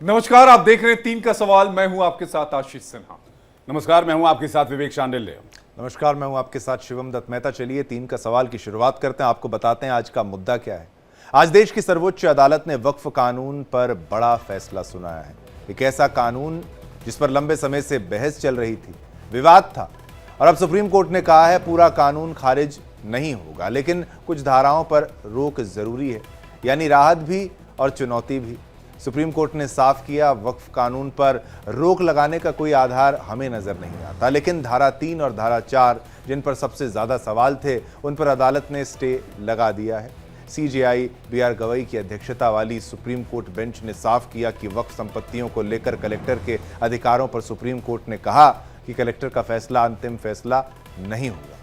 नमस्कार, आप देख रहे हैं 3 का सवाल। मैं हूं आपके साथ आशीष सिन्हा। नमस्कार, मैं हूं आपके साथ विवेक शांडिल्य। नमस्कार, मैं हूं आपके साथ शिवम दत्त मेहता। चलिए 3 का सवाल की शुरुआत करते हैं। आपको बताते हैं आज का मुद्दा क्या है। आज देश की सर्वोच्च अदालत ने वक्फ कानून पर बड़ा फैसला सुनाया है। एक ऐसा कानून जिस पर लंबे समय से बहस चल रही थी, विवाद था, और अब सुप्रीम कोर्ट ने कहा है पूरा कानून खारिज नहीं होगा, लेकिन कुछ धाराओं पर रोक जरूरी है, यानी राहत भी और चुनौती भी। सुप्रीम कोर्ट ने साफ किया, वक्फ कानून पर रोक लगाने का कोई आधार हमें नजर नहीं आता, लेकिन धारा 3 और धारा 4 जिन पर सबसे ज्यादा सवाल थे, उन पर अदालत ने स्टे लगा दिया है। सीजेआई बीआर गवई की अध्यक्षता वाली सुप्रीम कोर्ट बेंच ने साफ किया कि वक्फ संपत्तियों को लेकर कलेक्टर के अधिकारों पर सुप्रीम कोर्ट ने कहा कि कलेक्टर का फैसला अंतिम फैसला नहीं होगा।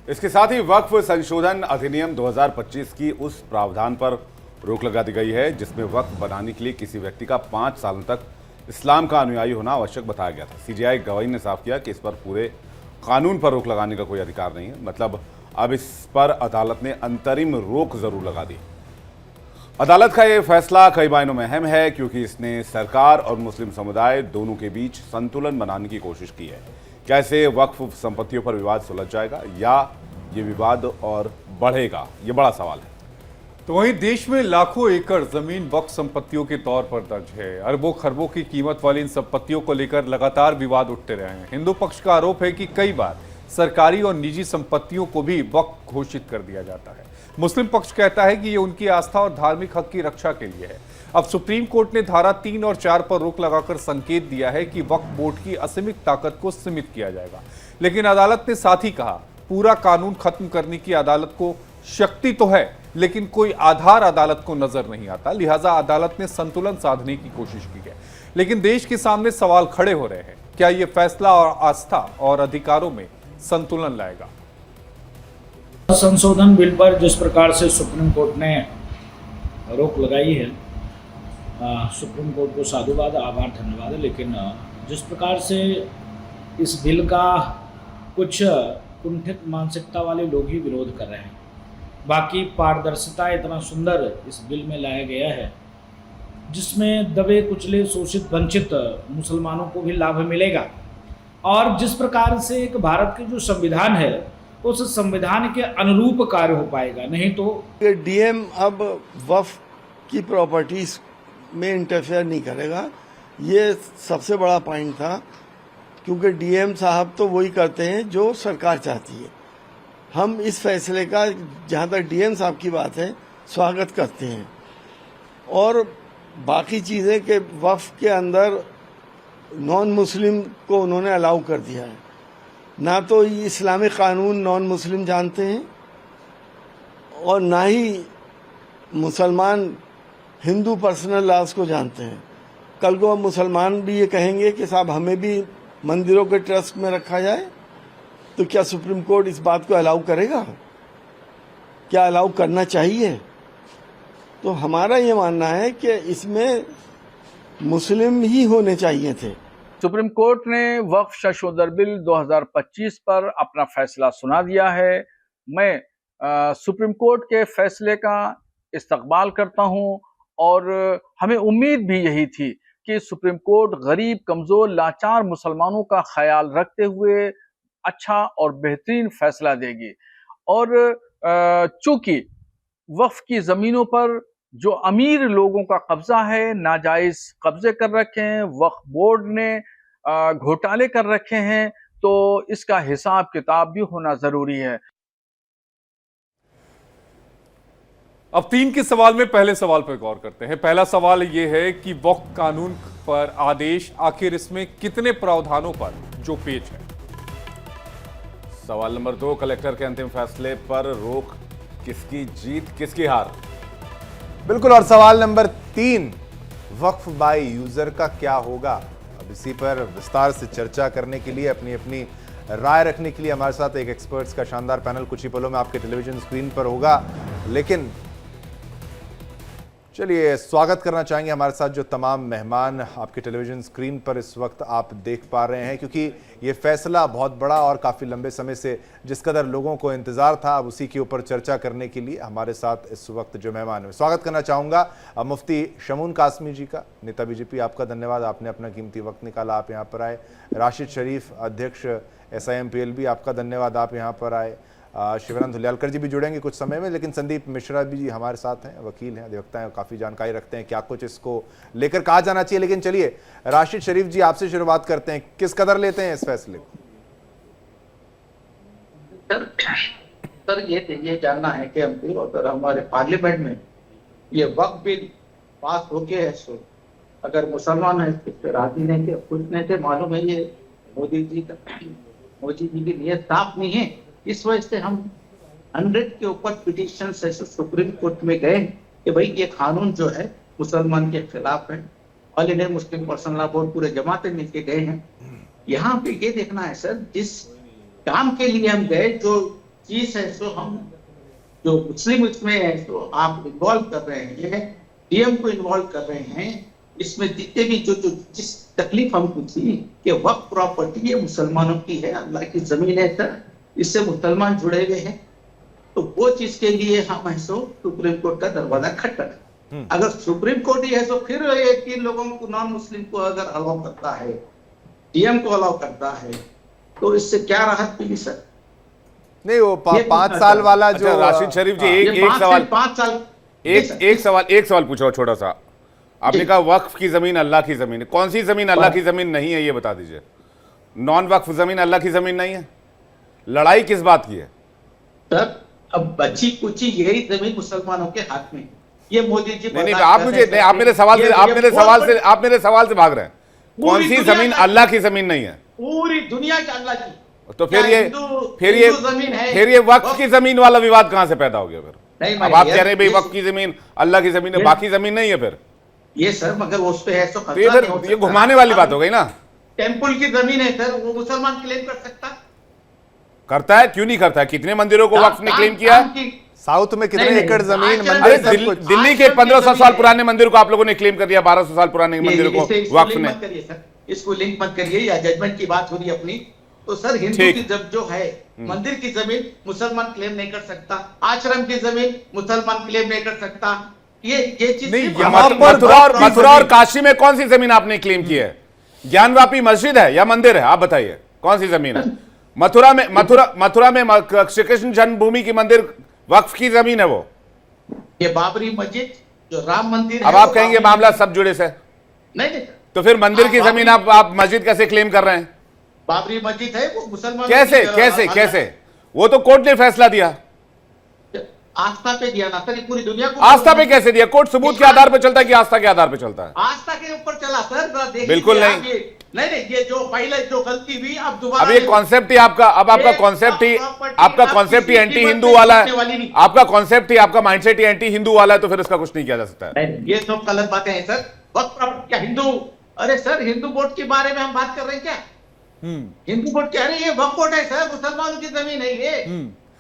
इसके साथ ही वक्फ संशोधन अधिनियम 2025 की उस प्रावधान पर रोक लगा दी गई है जिसमें वक्फ बनाने के लिए किसी व्यक्ति का 5 सालों तक इस्लाम का अनुयायी होना आवश्यक बताया गया था। सीजेआई गवई ने साफ किया कि इस पर पूरे कानून पर रोक लगाने का कोई अधिकार नहीं है, मतलब अब इस पर अदालत ने अंतरिम रोक जरूर लगा दी। अदालत का यह फैसला कई मायनों में अहम है क्योंकि इसने सरकार और मुस्लिम समुदाय दोनों के बीच संतुलन बनाने की कोशिश की है। कैसे वक्फ संपत्तियों पर विवाद सुलझ जाएगा या ये विवाद और बढ़ेगा, ये बड़ा सवाल है। तो वहीं देश में लाखों एकड़ जमीन वक्फ संपत्तियों के तौर पर दर्ज है। अरबों खरबों की कीमत वाली इन संपत्तियों को लेकर लगातार विवाद उठते रहे हैं। हिंदू पक्ष का आरोप है कि कई बार सरकारी और निजी संपत्तियों को भी वक्फ घोषित कर दिया जाता है। मुस्लिम पक्ष कहता है कि ये उनकी आस्था और धार्मिक हक की रक्षा के लिए है। अब सुप्रीम कोर्ट ने धारा 3 और 4 पर रोक लगाकर संकेत दिया है कि वक्फ बोर्ड की असीमित ताकत को सीमित किया जाएगा, लेकिन अदालत ने साथ ही कहा पूरा कानून खत्म करने की अदालत को शक्ति तो है, लेकिन कोई आधार अदालत को नजर नहीं आता। लिहाजा अदालत ने संतुलन साधने की कोशिश की है, लेकिन देश के सामने सवाल खड़े हो रहे हैं। क्या यह फैसला और आस्था और अधिकारों में संतुलन लाएगा? संशोधन बिल पर जिस प्रकार से सुप्रीम कोर्ट ने रोक लगाई है, सुप्रीम कोर्ट को साधुवाद, आभार, धन्यवाद। लेकिन जिस प्रकार से इस बिल का कुछ कुंठित मानसिकता वाले लोग ही विरोध कर रहे हैं, बाकी पारदर्शिता इतना सुंदर इस बिल में लाया गया है जिसमें दबे कुचले शोषित वंचित मुसलमानों को भी लाभ मिलेगा, और जिस प्रकार से एक भारत के जो संविधान है उस संविधान के अनुरूप कार्य हो पाएगा। नहीं तो डीएम अब वक्फ की प्रॉपर्टीज में इंटरफेयर नहीं करेगा, ये सबसे बड़ा पॉइंट था, क्योंकि डीएम साहब तो वही करते हैं जो सरकार चाहती है। हम इस फैसले का, जहाँ तक डीएम साहब की बात है, स्वागत करते हैं। और बाकी चीज़ें के वक्फ के अंदर नॉन मुस्लिम को उन्होंने अलाउ कर दिया है। ना तो ये इस्लामिक कानून नॉन मुस्लिम जानते हैं और ना ही मुसलमान हिंदू पर्सनल लॉज को जानते हैं। कल को मुसलमान भी ये कहेंगे कि साहब हमें भी मंदिरों के ट्रस्ट में रखा जाए, तो क्या सुप्रीम कोर्ट इस बात को अलाउ करेगा? क्या अलाउ करना चाहिए? तो हमारा ये मानना है कि इसमें मुस्लिम ही होने चाहिए थे। सुप्रीम कोर्ट ने वक्फ संशोधन बिल 2025 पर अपना फैसला सुना दिया है। मैं सुप्रीम कोर्ट के फैसले का इस्तकबाल करता हूं और हमें उम्मीद भी यही थी कि सुप्रीम कोर्ट गरीब, कमजोर, लाचार मुसलमानों का ख्याल रखते हुए अच्छा और बेहतरीन फैसला देगी। और चूंकि वक्फ की जमीनों पर जो अमीर लोगों का कब्जा है, नाजायज कब्जे कर रखे हैं, वक्फ बोर्ड ने घोटाले कर रखे हैं, तो इसका हिसाब किताब भी होना जरूरी है। अब 3 के सवाल में पहले सवाल पर गौर करते हैं। पहला सवाल यह है कि वक्फ कानून पर आदेश आखिर इसमें कितने प्रावधानों पर जो पेच है। सवाल नंबर 2, कलेक्टर के अंतिम फैसले पर रोक, किसकी जीत किसकी हार? बिल्कुल। और सवाल नंबर 3, वक्फ बाय यूजर का क्या होगा? अब इसी पर विस्तार से चर्चा करने के लिए, अपनी अपनी राय रखने के लिए हमारे साथ एक एक्सपर्ट्स का शानदार पैनल कुछ ही पलों में आपके टेलीविजन स्क्रीन पर होगा। लेकिन चलिए, स्वागत करना चाहेंगे हमारे साथ जो तमाम मेहमान आपके टेलीविजन स्क्रीन पर इस वक्त आप देख पा रहे हैं, क्योंकि ये फैसला बहुत बड़ा और काफ़ी लंबे समय से जिस कदर लोगों को इंतज़ार था, अब उसी के ऊपर चर्चा करने के लिए हमारे साथ इस वक्त जो मेहमान है, स्वागत करना चाहूँगा मुफ्ती शमून कासमी जी का। नेता बीजेपी, आपका धन्यवाद, आपने अपना कीमती वक्त निकाला, आप यहाँ पर आए। राशिद शरीफ, अध्यक्ष SIMPLB, आपका धन्यवाद, आप यहाँ पर आए। शिवरानंद हुलियालकर जी भी जुड़ेंगे कुछ समय में, लेकिन संदीप मिश्रा भी जी हमारे साथ हैं, वकील हैं, अधिवक्ता हैं, काफ़ी जानकारी रखते हैं क्या कुछ इसको लेकर कहा जाना चाहिए। लेकिन चलिए, राशिद शरीफ जी, आपसे शुरुआत करते हैं, किस कदर लेते हैं इस फैसले को? सर ये जानना है कि हमको अगर हमारे पार्लियामेंट में ये वक्त बिल पास हो गया है, सो अगर मुसलमान है इस पर राजी नहीं थे, खुश नहीं थे, मालूम है ये मोदी जी की नीयत साफ नहीं है। इस वजह से हम 100 के ऊपर पिटीशन से सुप्रीम कोर्ट में गए कि भाई ये कानून जो है मुसलमान के खिलाफ है। All India Muslim personal law board पूरे जमाते मिलके गए हैं। यहाँ पे ये देखना है सर, जिस काम के लिए हम गए, जो चीज है सो हम जो मुस्लिम इसमें है तो आप इन्वॉल्व कर रहे हैं, DM को इन्वॉल्व कर रहे हैं, इसमें जितने भी जो जिस तकलीफ हमको थी कि वक्त प्रॉपर्टी ये मुसलमानों की है, अल्लाह की जमीन है सर, इससे मुसलमान जुड़े हुए हैं, तो वो चीज के लिए हम है सो सुप्रीम कोर्ट का दरवाजा खटखटा। अगर सुप्रीम कोर्ट ही है तो फिर ये 3 लोगों को, नॉन मुस्लिम को अगर अलाउ करता है, DM को अलाउ करता है, तो इससे क्या राहत मिली सर? नहीं, वो 5 साल वाला जो राशिद शरीफ जी, एक सवाल पूछ रहा हूँ छोटा सा। आपने कहा वक्फ की जमीन अल्लाह की जमीन है, कौन सी जमीन अल्लाह की जमीन नहीं है, ये बता दीजिए। नॉन वक्फ जमीन अल्लाह की जमीन नहीं है, लड़ाई किस बात की है सर? अब बची कुची यही जमीन मुसलमानों के हाथ में, ये मोदी जी नहीं, आप मुझे नहीं, आप मेरे सवाल से भाग रहे हैं। कौन सी जमीन अल्लाह की जमीन नहीं है? पूरी दुनिया की अल्लाह की। तो फिर ये वक्फ की जमीन वाला विवाद कहां से पैदा हो गया? फिर अब आप कह रहे हैं भाई वक्फ की जमीन अल्लाह की जमीन है, बाकी जमीन नहीं है। फिर ये सर, मगर उस पे है तो ये घुमाने वाली बात हो गई ना। टेंपल की जमीन है सर, वो मुसलमान क्लेम कर सकता? करता है, क्यों नहीं करता है? कितने मंदिरों को वक्फ ने क्लेम किया है? साउथ में कितने एकड़ जमीन, अरे दिल्ली के 1500 साल पुराने मंदिर को आप लोगों ने क्लेम कर दिया, 1200 साल पुराने मंदिरों को वक्फ ने। इसको लिंक मत करिए, या जजमेंट की बात हो रही है अपनी। तो सर, हिंदू की जब जो है मंदिर की जमीन मुसलमान क्लेम नहीं कर सकता, आश्रम की जमीन मुसलमान क्लेम नहीं कर सकता। ये चीज मथुरा और काशी में कौन सी जमीन आपने क्लेम की है? ज्ञानवापी मस्जिद है या मंदिर है? आप बताइए कौन सी जमीन है? मथुरा में श्री कृष्ण जन्मभूमि की मंदिर वक्फ की जमीन है वो। ये बाबरी मस्जिद जो राम मंदिर अब आप कहेंगे मामला सब जुड़े से नहीं, तो फिर मंदिर की जमीन आप मस्जिद कैसे क्लेम कर रहे हैं? बाबरी मस्जिद है वो मुसलमान कैसे? वो तो कोर्ट ने फैसला दिया, आस्था पे दिया ना सर, पूरी दुनिया को। आस्था पे कैसे दिया? कोर्ट सबूत के आधार पे चलता है कि आस्था के आधार पे चलता है? आस्था के ऊपर चला सर, बिल्कुल नहीं। नहीं, ये जो पहले जो गलती हुई, अब दोबारा अब ये कॉन्सेप्ट ही आपका कॉन्सेप्ट ही एंटी हिंदू वाला है, आपका कॉन्सेप्ट ही, आपका माइंडसेट ही एंटी हिंदू वाला है, तो फिर इसका कुछ नहीं किया जा सकता है। ये सब गलत बातें हैं सर। वक्त क्या हिंदू? अरे सर, हिंदू वोट के बारे में हम बात कर रहे हैं क्या? हिंदू वोट कह रहे हैं, ये वक्त वोट है सर, मुसलमानों की जमीन है ये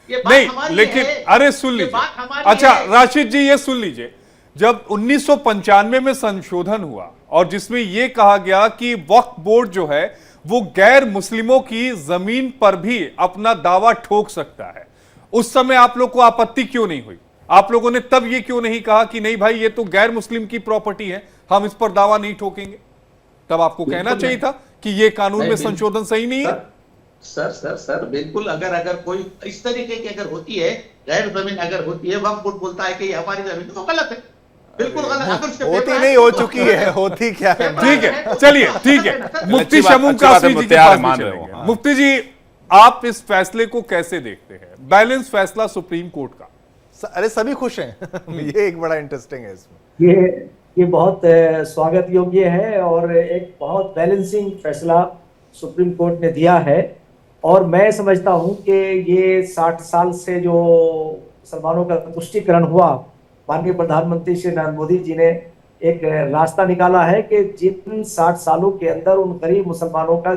नहीं, लेकिन अरे सुन लीजिए, अच्छा राशिद जी ये सुन लीजिए, जब 1995 में संशोधन हुआ और जिसमें यह कहा गया कि वक्फ बोर्ड जो है वो गैर मुस्लिमों की जमीन पर भी अपना दावा ठोक सकता है, उस समय आप लोग को आपत्ति क्यों नहीं हुई? आप लोगों ने तब ये क्यों नहीं कहा कि नहीं भाई ये तो गैर मुस्लिम की प्रॉपर्टी है, हम इस पर दावा नहीं ठोकेंगे? तब आपको कहना चाहिए था कि ये कानून में संशोधन सही नहीं है। सर बिल्कुल, अगर कोई इस तरीके की अगर होती है, गैर जमीन अगर होती है, वक्फ बोर्ड बोलता है कि ये हमारी जमीन, तो गलत है, बिल्कुल गलत। होती नहीं, हो चुकी है, होती क्या है? ठीक है, चलिए ठीक है। मुफ्ती शमून कासमी जी के पास भी चलेंगे। मुफ्ती जी, आप इस फैसले को कैसे देखते हैं? बैलेंस फैसला सुप्रीम कोर्ट का। अरे सभी खुश हैं। ये एक बड़ा इंटरेस्टिंग है इसमें। ये बहुत स्वागत योग्य है और एक बहुत बैलेंसिंग फैसला सुप्रीम कोर्ट ने दिया है। और मैं समझता हूं कि ये 60 साल से जो मुसलमानों का तुष्टीकरण हुआ, माननीय प्रधानमंत्री श्री नरेंद्र मोदी जी ने एक रास्ता निकाला है कि जिन 60 सालों के अंदर उन गरीब मुसलमानों का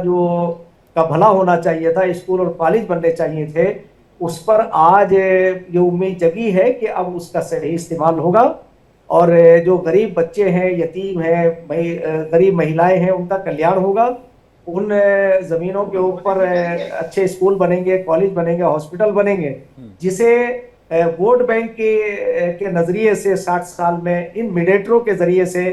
भला होना चाहिए था, स्कूल और कॉलेज बनने चाहिए थे, उस पर आज ये उम्मीद जगी है कि अब उसका सही इस्तेमाल होगा और जो गरीब बच्चे हैं, यतीम हैं, गरीब महिलाएं हैं, उनका कल्याण होगा। उन जमीनों के ऊपर अच्छे स्कूल बनेंगे, कॉलेज बनेंगे, हॉस्पिटल बनेंगे, जिसे वोट बैंक के नजरिए से 60 साल में इन मीडिएटरों के जरिए से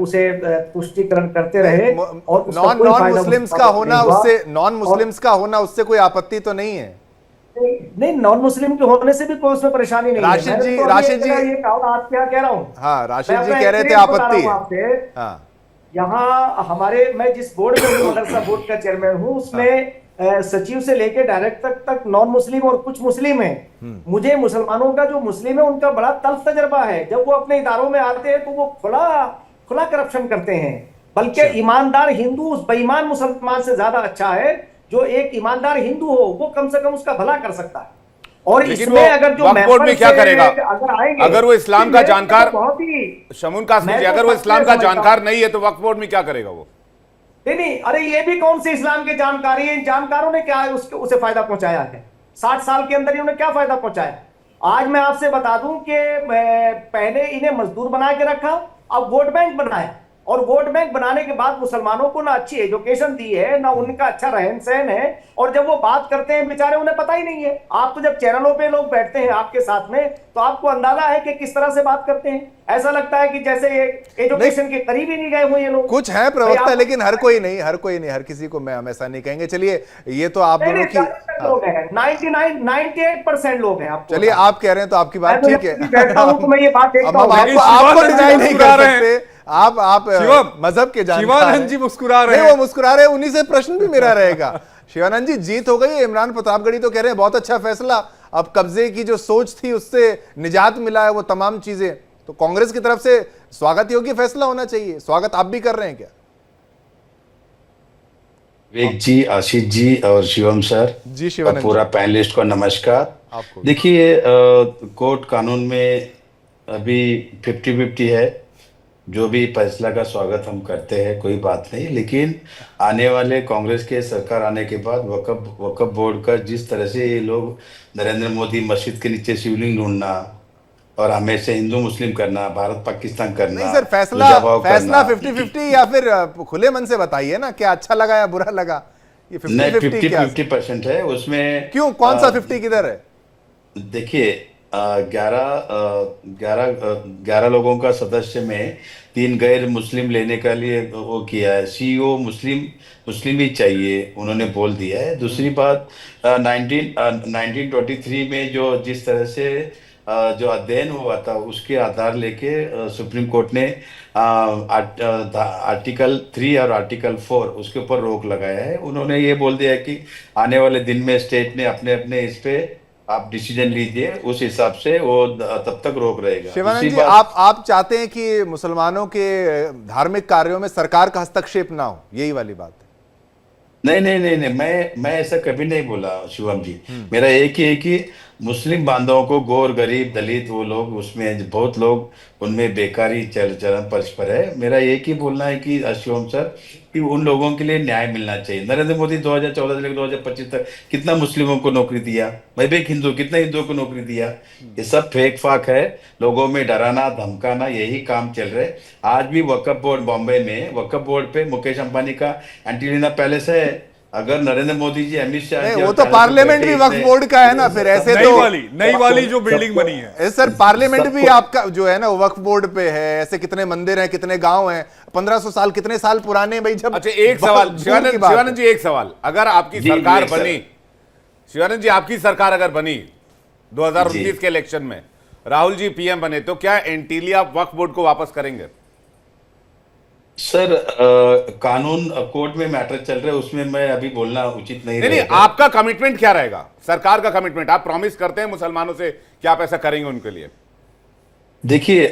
उसे तुष्टीकरण करते रहे। और नॉन मुस्लिम्स का होना उससे, नॉन मुस्लिम्स का होना उससे कोई आपत्ति तो नहीं है? नहीं, नॉन मुस्लिम के होने से भी कोई उसमें परेशानी नहीं है। राशिद जी, ये कहा, आप क्या कह रहा हूँ? हाँ, राशिद जी कह रहे थे आपत्ति है। हाँ, यहाँ हमारे, मैं जिस बोर्ड में हूँ, मदरसा बोर्ड का चेयरमैन हूँ, उसमें सचिव से लेके डायरेक्टर तक नॉन मुस्लिम और कुछ मुस्लिम हैं। मुझे मुसलमानों का, जो मुस्लिम है, उनका बड़ा तल्ख तजर्बा है। जब वो अपने इदारों में आते हैं तो वो खुला करप्शन करते हैं। बल्कि ईमानदार हिंदू उस बेईमान मुसलमान से ज्यादा अच्छा है। जो एक ईमानदार हिंदू हो, वो कम से कम उसका भला कर सकता है। और इसमें अगर जो वक्फ बोर्ड में क्या करेगा? अगर वो इस्लाम का जानकार, बहुत ही शमून कासमी जी, अगर वो इस्लाम का जानकार नहीं है तो वक्फ बोर्ड में क्या करेगा वो? नहीं, अरे ये भी कौन से इस्लाम के जानकारी है? इन जानकारों ने क्या उसे फायदा पहुंचाया है? 60 साल के अंदर इन्होंने क्या फायदा पहुंचाया? आज मैं आपसे बता दूं कि पहले इन्हें मजदूर बना के रखा, अब वोट बैंक बनाया, और वोट बैंक बनाने के बाद मुसलमानों को ना अच्छी एजुकेशन दी है, ना उनका अच्छा रहन सहन है, और जब वो बात करते हैं बेचारे, उन्हें पता ही नहीं है। आप तो जब चैनलों पे लोग बैठते हैं आपके साथ में, तो आपको अंदाजा है कि किस तरह से बात करते हैं। ऐसा लगता है कि जैसे ये एजुकेशन के करीब ही नहीं गए हुए ये लोग। कुछ है प्रवक्ता, लेकिन हर कोई नहीं, हर किसी को मैं हमेशा नहीं कहेंगे। चलिए, ये तो आप दोनों की 98% लोग हैं। आप चलिए, आप कह रहे हैं तो आपकी बात ठीक है। मैं ये बात आपको डिनाई नहीं कर सकते। आप मजहब के जानकार शिवानंद जी मुस्कुरा रहे हैं। वो मुस्कुरा रहे हैं, उन्हीं से प्रश्न भी मेरा रहेगा। शिवानंद जी, जीत हो गई। इमरान प्रतापगढ़ी तो कह रहे हैं बहुत अच्छा फैसला, अब कब्जे की जो सोच थी उससे निजात मिला है, वो तमाम चीजें तो कांग्रेस की तरफ से स्वागत योग्य फैसला होना चाहिए। स्वागत आप भी कर रहे हैं क्या? विवेक जी, आशीष जी और शिवम सर जी, शिवानंद और पूरा पैनलिस्ट को नमस्कार। आपको देखिए, कोर्ट कानून में अभी 50-50 है। जो भी फैसला का स्वागत हम करते हैं, कोई बात नहीं, लेकिन आने वाले कांग्रेस के सरकार आने के बाद वक्फ बोर्ड का जिस तरह से ये लोग नरेंद्र मोदी मस्जिद के नीचे शिवलिंग ढूंढना और हमेशा हिंदू मुस्लिम करना, भारत पाकिस्तान करना, नहीं सर, फैसला 50-50 या फिर खुले मन से बताइए ना, क्या अच्छा लगा या बुरा लगा? ये 50% है। उसमें क्यों, कौन सा 50 किधर है? देखिए, 11 लोगों का सदस्य में 3 गैर मुस्लिम लेने का लिए वो किया है। सीईओ मुस्लिम ही चाहिए, उन्होंने बोल दिया है। दूसरी बात, 1923 में जो जिस तरह से जो अध्ययन हुआ था, उसके आधार लेके सुप्रीम कोर्ट ने आर्टिकल 3 और आर्टिकल 4 उसके ऊपर रोक लगाया है। उन्होंने ये बोल दिया है कि आने वाले दिन में स्टेट ने अपने अपने इस पे आप डिसीजन लीजिए, उस हिसाब से वो तब तक रोक रहेगा। शिवानंद जी, आप चाहते हैं कि मुसलमानों के धार्मिक कार्यों में सरकार का हस्तक्षेप ना हो, यही वाली बात है? नहीं, मैं ऐसा कभी नहीं बोला शिवम जी। मेरा एक ही है कि मुस्लिम बांधवों को, गौर गरीब दलित, वो लोग उसमें बहुत लोग उनमें बेकारी चरण पक्ष पर है। मेरा एक ही बोलना है कि शिवम सर, कि उन लोगों के लिए न्याय मिलना चाहिए। नरेंद्र मोदी 2014 से लेकर 2025 तक कितना मुस्लिमों को नौकरी दिया? मैं भी एक हिंदू, कितना हिंदुओं को नौकरी दिया? ये सब फेक फाक है, लोगों में डराना धमकाना, यही काम चल रहे। आज भी वक्फ बोर्ड, बॉम्बे में वक्फ बोर्ड पे मुकेश अंबानी का एंटीलिना पैलेस है। अगर नरेंद्र मोदी जी, अमित शाह जी, वो तो पार्लियामेंट भी वक्फ बोर्ड का है ना, फिर ऐसे तो नई वाली जो बिल्डिंग बनी है सर, पार्लियामेंट भी आपका जो है ना वक्फ बोर्ड पे है। ऐसे कितने मंदिर हैं, कितने गांव हैं, 1500 साल, कितने साल पुराने भाई। जब अच्छा, एक सवाल शिवानंद जी, एक सवाल, अगर आपकी सरकार बनी, शिवानंद जी आपकी सरकार अगर बनी 2029 के इलेक्शन में, राहुल जी पीएम बने, तो क्या एंटीलिया वक्फ बोर्ड को वापस करेंगे? सर, कानून कोर्ट में मैटर चल रहा है, उसमें मैं अभी बोलना उचित नहीं। आपका कमिटमेंट क्या रहेगा, सरकार का कमिटमेंट? आप प्रॉमिस करते हैं मुसलमानों से कि आप ऐसा करेंगे उनके लिए? देखिए,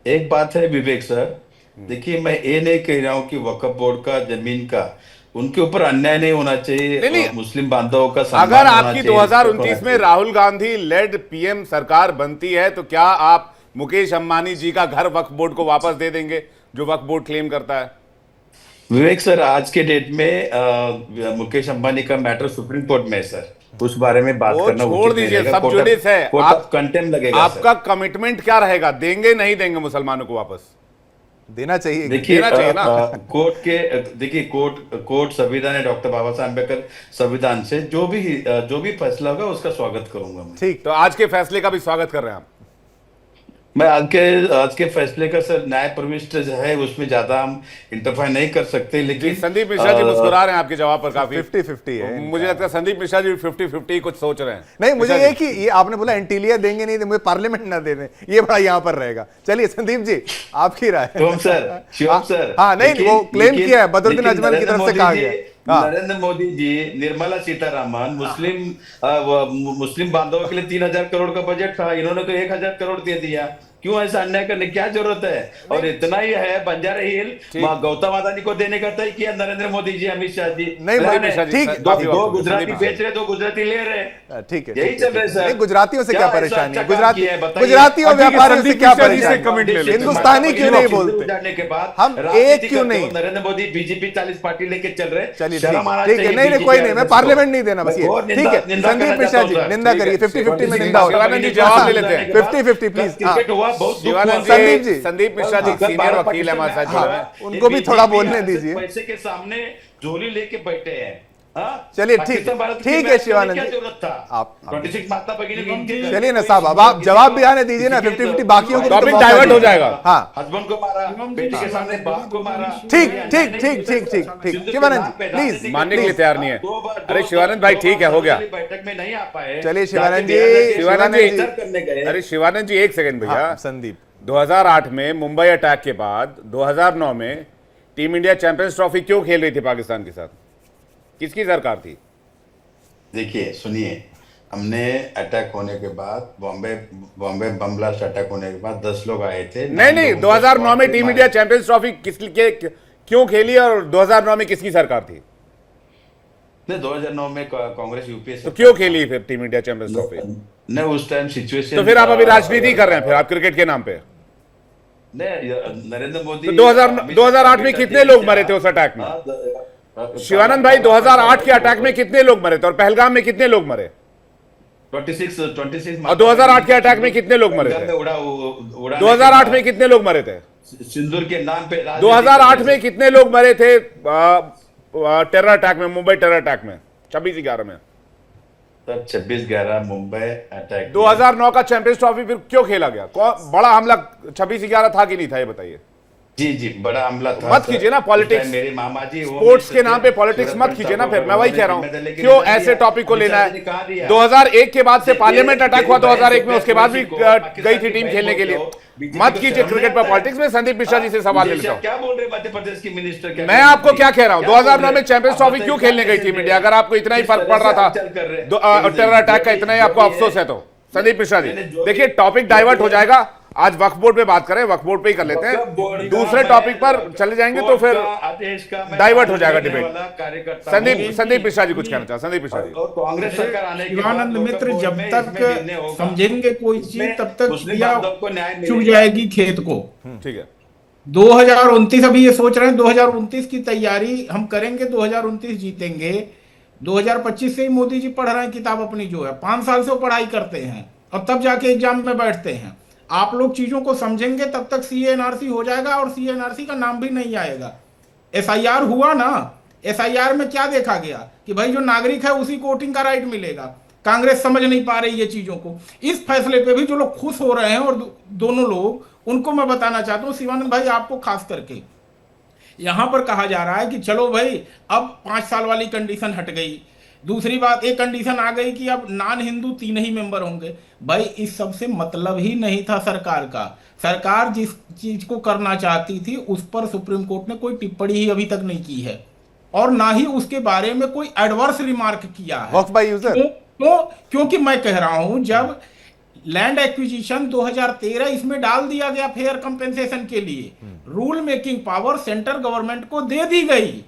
एक बात है विवेक सर, देखिए मैं ये नहीं कह रहा हूं कि वक्फ बोर्ड का, जमीन का, उनके ऊपर अन्याय नहीं होना चाहिए। नहीं, मुस्लिम बांधवों का सम्मान अगर होना आपकी चाहिए। 2029 में राहुल गांधी लेड पीएम सरकार बनती है, तो क्या आप मुकेश अंबानी जी का घर वक्फ बोर्ड को वापस दे देंगे, जो वक्फ बोर्ड क्लेम करता है? विवेक सर, आज के डेट में मुकेश अंबानी का मैटर सुप्रीम कोर्ट में है सर, उस बारे में बात वो करना छोड़ उचित नहीं दीजिए, रहेगा। सब जुडिस है। कोर्ट आप ऑफ कंटेम्प्ट लगेगा सर। आपका कमिटमेंट क्या रहेगा, देंगे नहीं देंगे मुसलमानों को वापस? देना चाहिए। देखिए देना चाहिए ना। कोर्ट के देखिए कोर्ट संविधान है, डॉक्टर बाबा साहब अम्बेडकर संविधान से जो भी फैसला होगा उसका स्वागत करूंगा मैं। ठीक, तो आज के फैसले का भी स्वागत कर रहे हैं आप? मैं आज के फैसले का सर न्याय प्रविष्ट है, उसमें ज्यादा हम इंटरफेयर नहीं कर सकते, जी, लेकिन संदीप मिश्रा जी मुस्कुरा रहे हैं आपके जवाब पर काफी। 50-50 है। मुझे लगता है संदीप मिश्रा जी 50-50 कुछ सोच रहे हैं। नहीं, मुझे मिश्रा ये कि ये आपने बोला एंटीलिया देंगे नहीं, मुझे पार्लियामेंट ना दे दें, ये बड़ा यहाँ पर रहेगा। चलिए संदीप जी, आपकी राय। शिवम सर, हाँ, नहीं, वो क्लेम किया है बदरुद्दीन अजमल की तरफ से कहा गया। नरेंद्र मोदी जी, निर्मला सीतारामन, मुस्लिम बांधवों के लिए 3,000 करोड़ का बजट था, इन्होंने तो 1,000 करोड़ दे दिया। क्यों ऐसा अन्याय करने की क्या जरूरत है? और इतना ही है, बंजारा हिल गौतम अदानी को देने का तय किया नरेंद्र मोदी जी, अमित शाह जी। नहीं, ठीक, दो गुजराती बेच रहे, 2 गुजराती ले रहे। ठीक है, यही चल रहा है सर। गुजरातियों से क्या परेशानी है? गुजरातियों गुजरातियों व्यापारियों से क्या परेशानी? कमेंट ले लेते हैं। हिंदुस्तानी क्यों नहीं बोलते? जाने के बाद हम एक क्यों नहीं? नरेंद्र मोदी बीजेपी 40 पार्टी लेके चल रहे। चलिए ठीक है, नहीं, कोई नहीं, मैं पार्लियामेंट नहीं देना, बस ये ठीक है। संदीप मिश्रा जी, निंदा करिए, 50-50 में निंदा होगा। शिवानंद जी जवाब ले लेते हैं। 50-50 प्लीज। क्रिकेट हुआ बहुत शिवानंद संदीप जी। संदीप मिश्रा जी सीनियर वकील है हमारे साथ जुड़े हुए हैं। उनको भी थोड़ा बोलने दीजिए। पैसे के सामने झोली लेके बैठे हैं। चलिए ठीक है शिवानंद जी, जरूरत था आप 26 माता भगिनी। चलिए ना साहब, अब आप जवाब भी आने दीजिए ना। 50-50 बाकियों को टॉपिक डाइवर्ट हो जाएगा। हाँ, हस्बैंड को मारा, बेटी के सामने बाप को मारा। ठीक शिवानंद जी, प्लीज। मानने के लिए तैयार नहीं है। अरे शिवानंद भाई ठीक है, हो गया। बैठक में नहीं आ पाए। चलिए शिवानंद जी, अरे शिवानंद जी एक सेकंड भैया। संदीप, 2008 में मुंबई अटैक के बाद 2009 में टीम इंडिया चैंपियंस ट्रॉफी क्यों खेल रही थी पाकिस्तान के साथ? किसकी सरकार थी? देखिए सुनिए, हमने अटैक होने के बाद बॉम्बे बम ब्लास्ट अटैक होने के बाद 10 लोग आए थे। नहीं 2009 में टीम इंडिया चैंपियंस ट्रॉफी क्यों खेली और 2009 में किसकी सरकार थी? नहीं, 2009 में कांग्रेस यूपीए तो क्यों खेली फिर टीम इंडिया चैंपियंस ट्रॉफी? नहीं, उस टाइम सिचुएशन। तो फिर आप अभी राजनीति कर रहे हैं फिर आप क्रिकेट के नाम पे? नरेंद्र मोदी। तो 2008 में कितने लोग मरे थे उस अटैक में? शिवानंद भाई 2008 के अटैक में कितने लोग मरे थे और पहलगाम में कितने लोग मरे? 26 और 2008 के अटैक में किटने लोग मरे थे? 2008 में कितने लोग मरे थे? सिंदूर के नाम पे 2008 में कितने लोग मरे थे टेरर अटैक में, मुंबई टेरर अटैक में 26/11 में? तब 26/11 मुंबई अटैक। 2009 का चैंपियंस ट्रॉफी फिर क्यों खेला गया? बड़ा हमला 26/11 था कि नहीं था, ये बताइए। जी बड़ा हमला था। मत कीजिए ना पॉलिटिक्स, मेरे मामा जी स्पोर्ट्स के नाम पे पॉलिटिक्स मत कीजिए ना। फिर मैं वही कह रहा हूँ, क्यों ऐसे टॉपिक को लेना है? 2001 के बाद से पार्लियामेंट अटैक हुआ 2001 में, उसके बाद भी गई थी टीम खेलने के लिए। मत कीजिए क्रिकेट पर पॉलिटिक्स में। संदीप मिश्रा जी से सवाल ले लेता हूँ। क्या बोल रहे मध्य प्रदेश की मिनिस्टर? मैं आपको क्या कह रहा हूँ, 2009 में चैंपियंस ट्रॉफी क्यों खेलने गई टीम इंडिया? अगर आपको इतना ही फर्क पड़ रहा था टेरर अटैक का, इतना ही आपको अफसोस है तो संदीप मिश्रा जी देखिए, टॉपिक डाइवर्ट हो जाएगा। आज वक्फ बोर्ड पे बात करें, वक्फ बोर्ड पे ही कर लेते हैं। दूसरे टॉपिक पर चले जाएंगे तो फिर डाइवर्ट हो जाएगा डिबेट। संदीप मिश्रा जी कुछ कहना चाहते? संदीप मिश्रा जी। कांग्रेस सरकार आने के शिवानंद मित्र, जब तक समझेंगे कोई चीज तब तक चुग जाएगी खेत को। ठीक है, 2029 अभी ये सोच रहे हैं 2029 की तैयारी हम करेंगे, 2029 जीतेंगे। 2025 से ही मोदी जी पढ़ रहे हैं किताब अपनी, जो है 5 साल से वो पढ़ाई करते हैं और तब जाके एग्जाम में बैठते हैं। आप लोग चीजों को समझेंगे तब तक CA/NRC हो जाएगा और CA/NRC का नाम भी नहीं आएगा। SIR हुआ ना, SIR में क्या देखा गया कि भाई जो नागरिक है उसी को वोटिंग का राइट मिलेगा। कांग्रेस समझ नहीं पा रही ये चीजों को। इस फैसले पे भी जो लोग खुश हो रहे हैं और दोनों लोग, उनको मैं बताना चाहता हूँ, शिवानंद भाई आपको खास करके, यहां पर कहा जा रहा है कि चलो भाई अब 5 साल वाली कंडीशन हट गई। दूसरी बात, एक कंडीशन आ गई कि अब नॉन हिंदू 3 ही मेंबर होंगे। भाई इस सब से मतलब ही नहीं था सरकार का। सरकार जिस चीज को करना चाहती थी उस पर सुप्रीम कोर्ट ने कोई टिप्पणी ही अभी तक नहीं की है और ना ही उसके बारे में कोई एडवर्स रिमार्क किया है। क्योंकि मैं कह रहा हूं, जब लैंड एक्विजिशन 2013 इसमें डाल दिया गया फेयर कंपेंसेशन के लिए, rule making power central government को दे दी गई।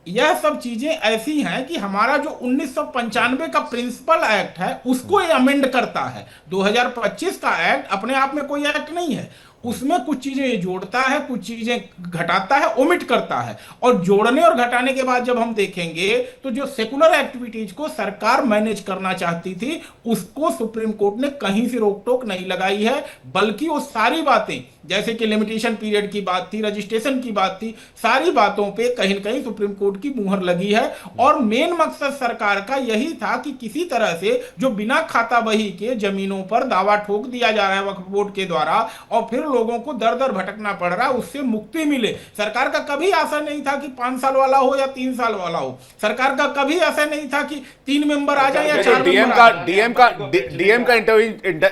यह सब चीजें ऐसी हैं कि हमारा जो 1995 का प्रिंसिपल एक्ट है उसको ये अमेंड करता है। 2025 का एक्ट अपने आप में कोई एक्ट नहीं है, उसमें कुछ चीजें ये जोड़ता है, कुछ चीजें घटाता है, ओमिट करता है। और जोड़ने और घटाने के बाद जब हम देखेंगे तो जो सेकुलर एक्टिविटीज को सरकार मैनेज करना चाहती थी उसको सुप्रीम कोर्ट ने कहीं से रोक टोक नहीं लगाई है, बल्कि वो सारी बातें जैसे कि लिमिटेशन पीरियड की बात थी, रजिस्ट्रेशन की बात थी, सारी बातों पे कहीं न कहीं सुप्रीम कोर्ट की मुहर लगी है। और मेन मकसद सरकार का यही था कि किसी तरह से जो बिना खाता बही के जमीनों पर दावा ठोक दिया जा रहा है वक्फ बोर्ड के द्वारा और फिर लोगों को दर दर भटकना पड़ रहा है, उससे मुक्ति मिले। सरकार का कभी आशा नहीं था कि 5 साल वाला हो या 3 साल वाला हो, सरकार का कभी ऐसा नहीं था कि 3 मेंबर आ जाए या 4 डीएम का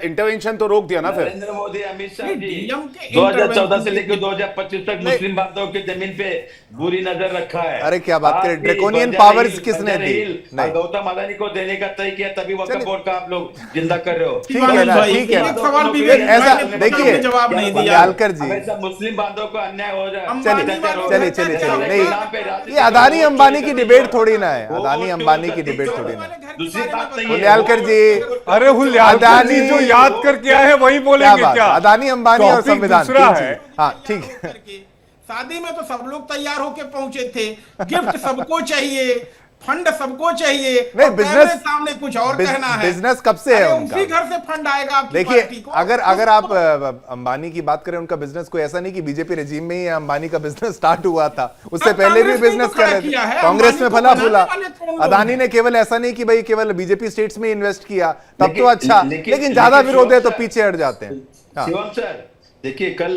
इंटरवेंशन तो रोक दिया ना फिर। नरेंद्र मोदी, अमित शाह जी डीएम के 2014 से लेकर 2025 तक मुस्लिम बांधवों की जमीन पे बुरी नजर रखा है। अरे क्या बात करें, आप भी ड्रैकोनियन बंजर पावर्स हिल, किसने बंजर दी? हिल नहीं। और गौतम अदानी को देने का तय किया, तभी वक्फ बोर्ड का आप लोग जिंदा कर रहे हो। ठीक है ना, ठीक है एक सवाल भी ऐसा देखिए, जवाब नहीं दिया। दयालकर जी, हमेशा मुस्लिम बांधवों को अन्याय हो रहा है। चलिए नहीं, ये अदानी अंबानी की डिबेट थोड़ी ना है, अदानी अंबानी की डिबेट थोड़ी ना है। दूसरी बात नहीं है। दयालकर जी, अरे हुल्यालकर जी जो याद करके आए हैं वही बोलेंगे बात? क्या? अदानी अंबानी और टॉपिक संविधान दूसरा तीन है। चीज़। हाँ ठीक है। शादी में तो सब लोग तैयार होके पहुंचे थे, गिफ्ट सबको चाहिए, फंड सबको चाहिए, नहीं, और बिजनेस सामने कुछ और कहना है। बिजनेस कब से है अरे उनका? उसी घर से फंड आएगा आपकी देखिए, पार्टी को। अगर आप अंबानी की बात करें, उनका बिजनेस कोई ऐसा नहीं कि बीजेपी रेजिम में ही अंबानी का बिजनेस स्टार्ट हुआ था, उससे अब पहले भी कांग्रेस ने बिजनेस तो कर खड़ा रहे थे, किया है, कांग्रेस में अंबानी को फला बनाने फूला। वाले कौन लोग अदानी हैं? ने केवल ऐसा नहीं कि भाई केवल बीजेपी स्टेट्स में इन्वेस्ट किया, तब लेकिन- तो अच्छा, लेकिन- लेकिन ज्यादा लेकिन विरोध है तो शिवम पीछे हट जाते हैं। हाँ। शिवम सर देखिए, कल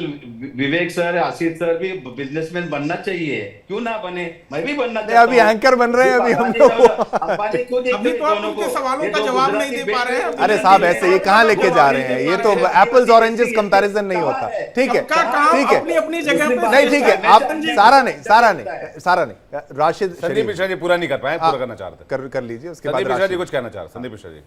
विवेक सर, आशीष सर भी बिजनेसमैन बनना चाहिए, क्यों ना बने? मैं भी बनना चाहता अभी हूं। एंकर बन रहे हैं, अभी हम अंबानी लोग अंबानी को देखते अभी हैं तो आप दोनों उनके को। सवालों ये का दो जवाब गुजराती नहीं दे पा रहे हैं। अरे साहब, ऐसे ये कहाँ लेके जा रहे हैं? ये तो एप्पल्स ऑरेंजेस कंपैरिजन नहीं होता। ठीक है, सबका काम ठीक है, अपनी अपनी जगह पे नहीं ठीक है, आप सारा नहीं राशिद संदीप शरीफ मिश्रा जी पूरा नहीं कर पाए, पूरा करना चाहते। कर लीजिए, उसके बाद संदीप मिश्रा जी राशिद। कुछ कहना चाह रहे? संदीप मिश्रा जी,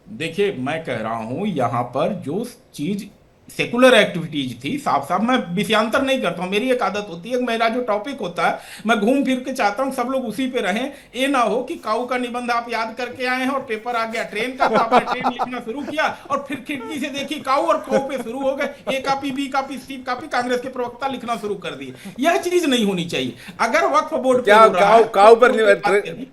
देखिए, मैं कह रहा हूं यहां पर जो चीज सेकुलर एक्टिविटीज थी, साफ साफ मैं विषयांतर नहीं करता हूं, मेरी एक आदत होती है, मेरा जो टॉपिक होता है मैं घूम फिर के चाहता हूं सब लोग उसी पे रहें। ये ना हो कि काऊ का निबंध आप याद करके आए हैं और पेपर आ गया ट्रेन का, तो आपने ट्रेन लिखना शुरू किया और फिर खिड़की से देखी काऊ और काऊ पे शुरू हो गए, A copy, B copy, C copy, Congress के प्रवक्ता लिखना शुरू कर दिए। यह चीज नहीं होनी चाहिए। अगर वक्फ बोर्ड पे क्या हो रहा है, काऊ पर वक्फ बोर्ड पे बात करनी।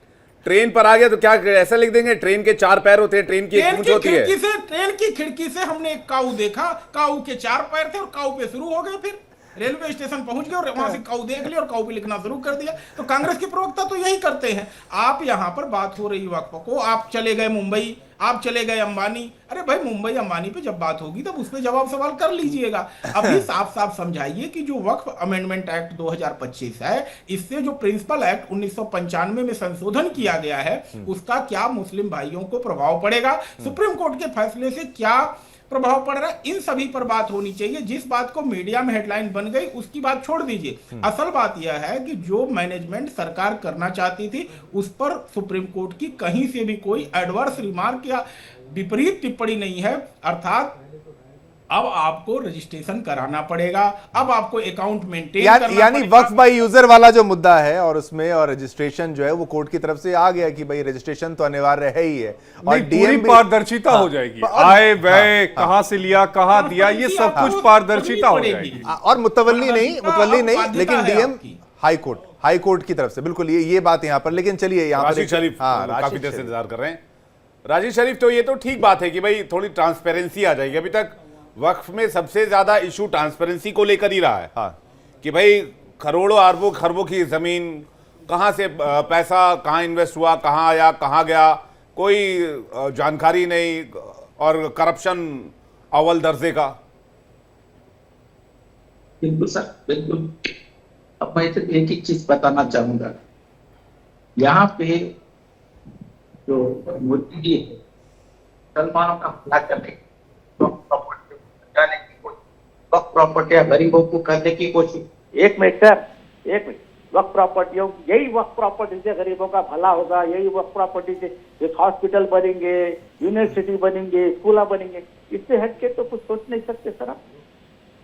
ट्रेन पर आ गया तो क्या ऐसा लिख देंगे? ट्रेन के 4 पैर होते हैं, ट्रेन की एक ट्रेन पूंछ की होती है। ट्रेन की खिड़की से हमने एक काऊ देखा, काऊ के 4 पैर थे और काऊ पे शुरू हो गए, फिर रेलवे स्टेशन पहुंच गए और वहां से काऊ देख लिया और काऊ पे लिखना शुरू कर दिया। तो कांग्रेस के प्रवक्ता तो यही करते हैं। आप यहां पर बात हो रही वक्फ को, आप चले गए मुंबई, आप चले गए अंबानी। अरे भाई, मुंबई अंबानी पे जब बात होगी तब उस पर जवाब सवाल कर लीजिएगा। अभी साफ साफ समझाइए कि जो वक्फ अमेंडमेंट एक्ट 2025 है, इससे जो प्रिंसिपल एक्ट 1995 में संशोधन किया गया है, उसका क्या मुस्लिम भाइयों को प्रभाव पड़ेगा? सुप्रीम कोर्ट के फैसले से क्या प्रभाव पड़ रहा है? इन सभी पर बात होनी चाहिए। जिस बात को मीडिया में हेडलाइन बन गई उसकी बात छोड़ दीजिए। असल बात यह है कि जो मैनेजमेंट सरकार करना चाहती थी उस पर सुप्रीम कोर्ट की कहीं से भी कोई एडवर्स रिमार्क या विपरीत टिप्पणी नहीं है। अर्थात अब आपको रजिस्ट्रेशन कराना पड़ेगा, अब आपको अकाउंट मेंटेन करना यानी पड़ेगा। वक्फ बाय यूजर वाला जो मुद्दा है और उसमें और रजिस्ट्रेशन जो है वो कोर्ट की तरफ से आ गया कि भाई रजिस्ट्रेशन तो अनिवार्य है ही है, और नहीं, पूरी पारदर्शिता हो जाएगी। आए व्यय कहां से लिया, कहां दिया, ये सब कुछ पारदर्शिता हो जाएगी। और मुतवल्ली नहीं, लेकिन डीएम हाई कोर्ट की तरफ से बिल्कुल ये बात यहाँ पर। लेकिन चलिए यहाँ पर राशिद शरीफ काफी देर से इंतजार कर रहे हैं। राशिद शरीफ, तो ये तो ठीक बात है कि भाई थोड़ी ट्रांसपेरेंसी आ जाएगी। अभी तक वक्फ में सबसे ज्यादा इशू ट्रांसपेरेंसी को लेकर ही रहा है। हाँ। कि भाई करोड़ों अरबों खरबों की जमीन कहां से, पैसा कहां इन्वेस्ट हुआ, कहां आया, कहां गया, कोई जानकारी नहीं, और करप्शन अव्वल दर्जे का। बिल्कुल सर, बिल्कुल। अब मैं तो एक ही चीज बताना चाहूंगा, यहाँ पे जो मोदी जी है, मुसलमानों का भला करने वक्फ प्रॉपर्टी गरीबों को करने की कोशिश। एक मिनट सर, एक मिनट। वक्फ प्रॉपर्टियों, यही वक्फ प्रॉपर्टी से गरीबों का भला होगा, यही वक्फ प्रॉपर्टी से एक हॉस्पिटल बनेंगे, यूनिवर्सिटी बनेंगे, स्कूल बनेंगे। इससे हटके तो कुछ सोच नहीं सकते सर आप।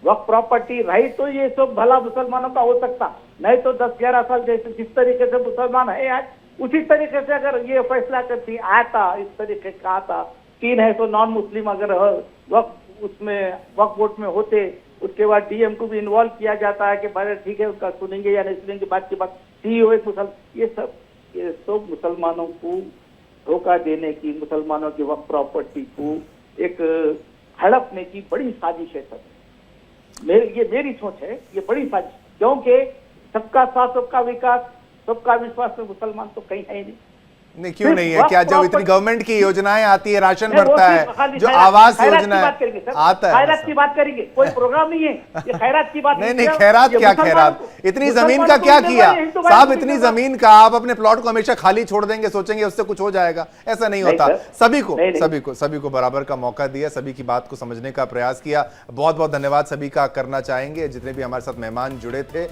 वक्फ प्रॉपर्टी रही तो ये सब भला मुसलमानों का हो सकता, नहीं तो 10-11 साल जैसे जिस तरीके से मुसलमान है आज, उसी तरीके से अगर ये फैसला करती आता, इस तरीके का आता, 3 है तो नॉन मुस्लिम अगर वक्फ उसमें वक्फ बोर्ड में होते उसके बाद डीएम को भी इन्वॉल्व किया जाता है कि भाई ठीक है उसका सुनेंगे या नहीं सुनेंगे, बात की बात सीईओ एक ये सब मुसलमानों को धोखा देने की, मुसलमानों की वक्फ प्रॉपर्टी को एक हड़पने की बड़ी साजिश है सब। ये मेरी सोच है, ये बड़ी साजिश, क्योंकि सबका साथ सबका विकास सबका विश्वास में मुसलमान तो कहीं है ही नहीं। क्यों नहीं है? क्या जब इतनी गवर्नमेंट की योजनाएं आती है, राशन नहीं, वो बढ़ता सिर्फ है, खाली जो खैरात आवास की योजना बात करेंगे सर, आता है, खैरात की बात करेंगे, कोई प्रोग्राम नहीं है ये खैरात की बात। नहीं खैरात क्या खैरात, इतनी जमीन का क्या किया साहब? इतनी जमीन का आप अपने प्लॉट को हमेशा खाली छोड़ देंगे, सोचेंगे उससे कुछ हो जाएगा, ऐसा नहीं होता। सभी को बराबर का मौका दिया, सभी की बात को समझने का प्रयास किया। बहुत बहुत धन्यवाद सभी का करना चाहेंगे, जितने भी हमारे साथ मेहमान जुड़े थे